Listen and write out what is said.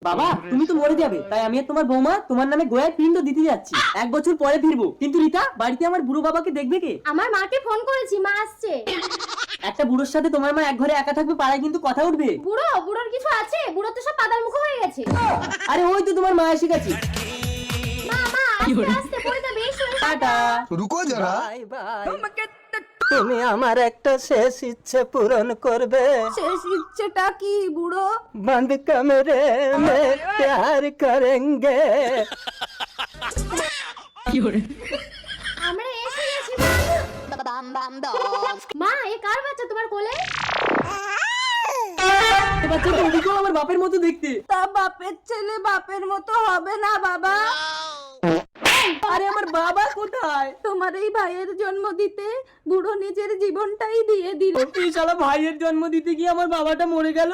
বাবা তুমি তো মরে যাবে, তাই আমি আর তোমার বৌমা তোমার নামে গোয়ায় পিণ্ড দিতে যাচ্ছি। 1 বছর পরে ফিরবো। কিন্তু রিতা, বাড়িতে আমার বুড়ো বাবাকে দেখবে কে? আমার মাকে ফোন করেছি, মা আসছে। একটা বুড়োর সাথে তোমার মা এক ঘরে একা থাকবে, পাড়ায় কিন্তু কথা উঠবে। বুড়োর কিছু আছে? বুড়ো তো সব পাতাল মুখ হয়ে গেছে। আরে ওই তো তোমার মা এসে গেছে। মা আস্তে আস্তে পড়ে যাবে, এসো এসো। টাটা। रुको जरा। Bye bye. তুমি আমার একটা শেষ ইচ্ছে পূরণ করবে। শেষ ইচ্ছেটা কি বুড়ো? बंद कमरे में प्यार करेंगे। আমরা এসে গেছি মা। এ কার বাচ্চা তোমার কোলে? বাচ্চা তো ওদিকেও আমার বাপের মতো দেখতে। তা বাপের ছেলে বাপের মতো হবে না বাবা? আরে আমার বাবা কোথায়? তোমার এই ভাইয়ের জন্ম দিতে বুড়ো নিজের জীবনটাই দিয়ে দিল। তুই শালা ভাইয়ের জন্ম দিতে গিয়ে আমার বাবাটা মরে গেল।